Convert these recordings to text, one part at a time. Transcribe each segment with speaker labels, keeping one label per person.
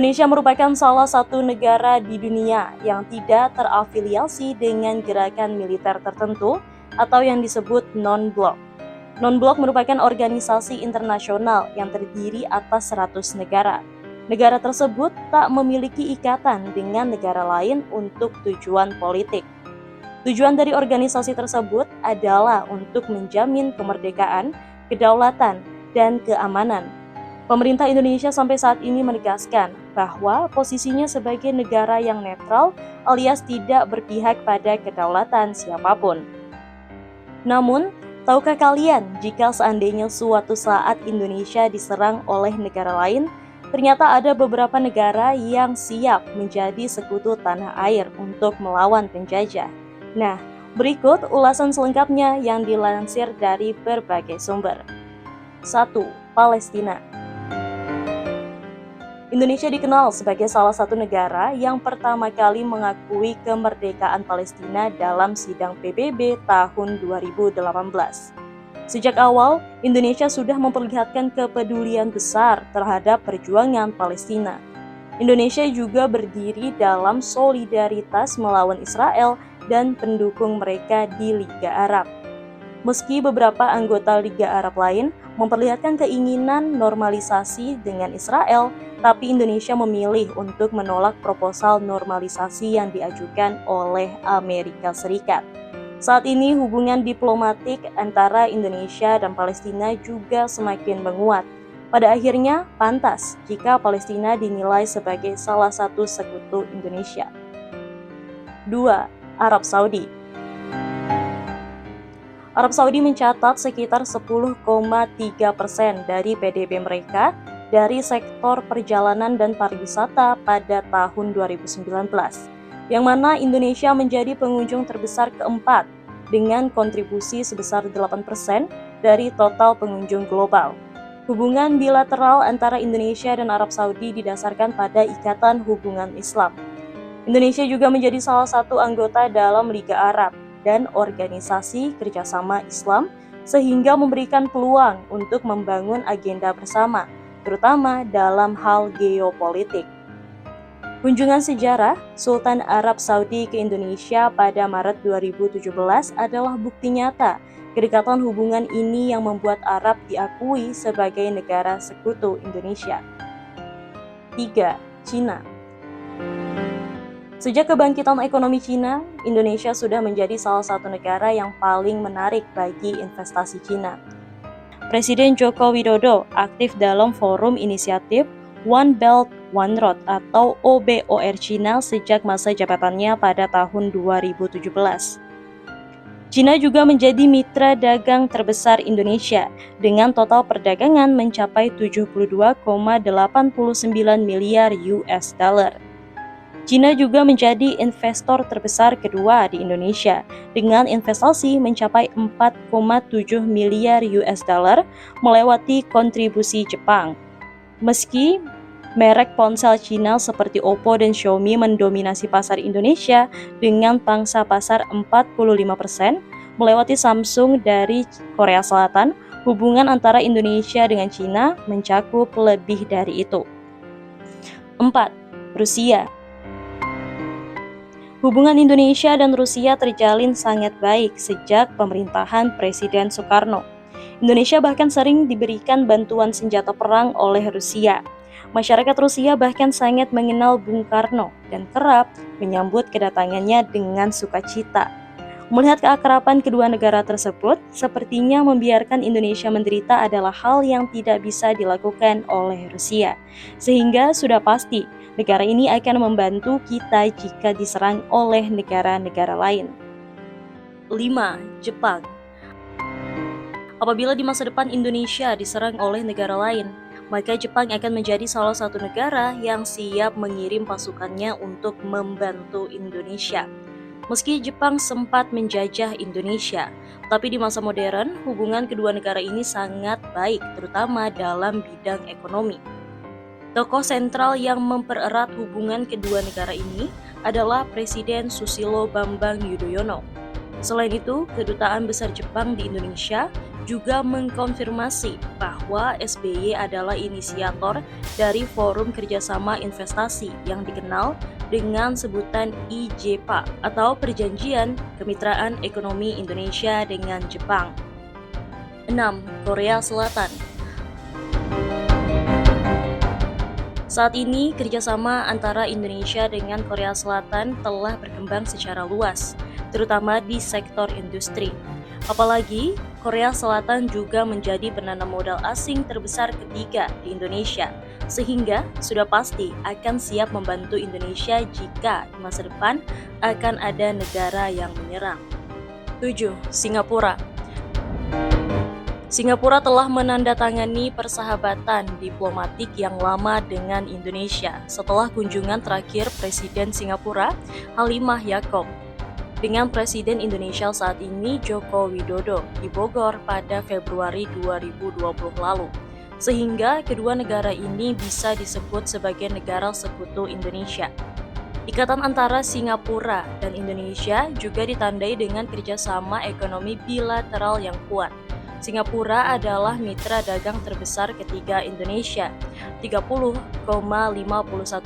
Speaker 1: Indonesia merupakan salah satu negara di dunia yang tidak terafiliasi dengan gerakan militer tertentu atau yang disebut non-blok. Non-blok merupakan organisasi internasional yang terdiri atas 100 negara. Negara tersebut tak memiliki ikatan dengan negara lain untuk tujuan politik. Tujuan dari organisasi tersebut adalah untuk menjamin kemerdekaan, kedaulatan, dan keamanan. Pemerintah Indonesia sampai saat ini menegaskan bahwa posisinya sebagai negara yang netral alias tidak berpihak pada kedaulatan siapapun. Namun, tahukah kalian jika seandainya suatu saat Indonesia diserang oleh negara lain, ternyata ada beberapa negara yang siap menjadi sekutu tanah air untuk melawan penjajah. Nah, berikut ulasan selengkapnya yang dilansir dari berbagai sumber. 1. Palestina. Indonesia dikenal sebagai salah satu negara yang pertama kali mengakui kemerdekaan Palestina dalam sidang PBB tahun 2018. Sejak awal, Indonesia sudah memperlihatkan kepedulian besar terhadap perjuangan Palestina. Indonesia juga berdiri dalam solidaritas melawan Israel dan pendukung mereka di Liga Arab. Meski beberapa anggota Liga Arab lain memperlihatkan keinginan normalisasi dengan Israel, tapi Indonesia memilih untuk menolak proposal normalisasi yang diajukan oleh Amerika Serikat. Saat ini hubungan diplomatik antara Indonesia dan Palestina juga semakin menguat. Pada akhirnya, pantas jika Palestina dinilai sebagai salah satu sekutu Indonesia. 2. Arab Saudi. Arab Saudi mencatat sekitar 10,3% dari PDB mereka dari sektor perjalanan dan pariwisata pada tahun 2019, yang mana Indonesia menjadi pengunjung terbesar keempat dengan kontribusi sebesar 8% dari total pengunjung global. Hubungan bilateral antara Indonesia dan Arab Saudi didasarkan pada ikatan hubungan Islam. Indonesia juga menjadi salah satu anggota dalam Liga Arab dan Organisasi Kerjasama Islam, sehingga memberikan peluang untuk membangun agenda bersama, terutama dalam hal geopolitik. Kunjungan sejarah Sultan Arab Saudi ke Indonesia pada Maret 2017 adalah bukti nyata kedekatan hubungan ini yang membuat Arab diakui sebagai negara sekutu Indonesia. 3. Cina. Sejak kebangkitan ekonomi Cina, Indonesia sudah menjadi salah satu negara yang paling menarik bagi investasi Cina. Presiden Joko Widodo aktif dalam forum inisiatif One Belt One Road atau OBOR Cina sejak masa jabatannya pada tahun 2017. Cina juga menjadi mitra dagang terbesar Indonesia dengan total perdagangan mencapai 72,89 miliar US dollar. Cina juga menjadi investor terbesar kedua di Indonesia dengan investasi mencapai 4,7 miliar US dollar melewati kontribusi Jepang. Meski merek ponsel Cina seperti Oppo dan Xiaomi mendominasi pasar Indonesia dengan pangsa pasar 45%, melewati Samsung dari Korea Selatan, hubungan antara Indonesia dengan Cina mencakup lebih dari itu. 4. Rusia. Hubungan Indonesia dan Rusia terjalin sangat baik sejak pemerintahan Presiden Soekarno. Indonesia bahkan sering diberikan bantuan senjata perang oleh Rusia. Masyarakat Rusia bahkan sangat mengenal Bung Karno dan kerap menyambut kedatangannya dengan sukacita. Melihat keakraban kedua negara tersebut, sepertinya membiarkan Indonesia menderita adalah hal yang tidak bisa dilakukan oleh Rusia. Sehingga sudah pasti, negara ini akan membantu kita jika diserang oleh negara-negara lain. 5. Jepang. Apabila di masa depan Indonesia diserang oleh negara lain, maka Jepang akan menjadi salah satu negara yang siap mengirim pasukannya untuk membantu Indonesia. Meski Jepang sempat menjajah Indonesia, tapi di masa modern hubungan kedua negara ini sangat baik, terutama dalam bidang ekonomi. Tokoh sentral yang mempererat hubungan kedua negara ini adalah Presiden Susilo Bambang Yudhoyono. Selain itu, Kedutaan Besar Jepang di Indonesia juga mengkonfirmasi bahwa SBY adalah inisiator dari Forum Kerjasama Investasi yang dikenal dengan sebutan IJPA atau Perjanjian Kemitraan Ekonomi Indonesia dengan Jepang. 6. Korea Selatan. Saat ini, kerjasama antara Indonesia dengan Korea Selatan telah berkembang secara luas, terutama di sektor industri. Apalagi, Korea Selatan juga menjadi penanam modal asing terbesar ketiga di Indonesia, sehingga sudah pasti akan siap membantu Indonesia jika di masa depan akan ada negara yang menyerang. 7. Singapura. Singapura telah menandatangani persahabatan diplomatik yang lama dengan Indonesia setelah kunjungan terakhir Presiden Singapura, Halimah Yacob, dengan Presiden Indonesia saat ini Joko Widodo di Bogor pada Februari 2020 lalu, sehingga kedua negara ini bisa disebut sebagai negara sekutu Indonesia. Ikatan antara Singapura dan Indonesia juga ditandai dengan kerjasama ekonomi bilateral yang kuat. Singapura adalah mitra dagang terbesar ketiga Indonesia, 30,51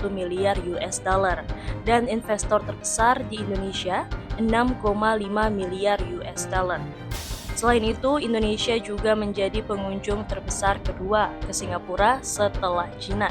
Speaker 1: miliar US dollar, dan investor terbesar di Indonesia, 6,5 miliar US dollar. Selain itu, Indonesia juga menjadi pengunjung terbesar kedua ke Singapura setelah China.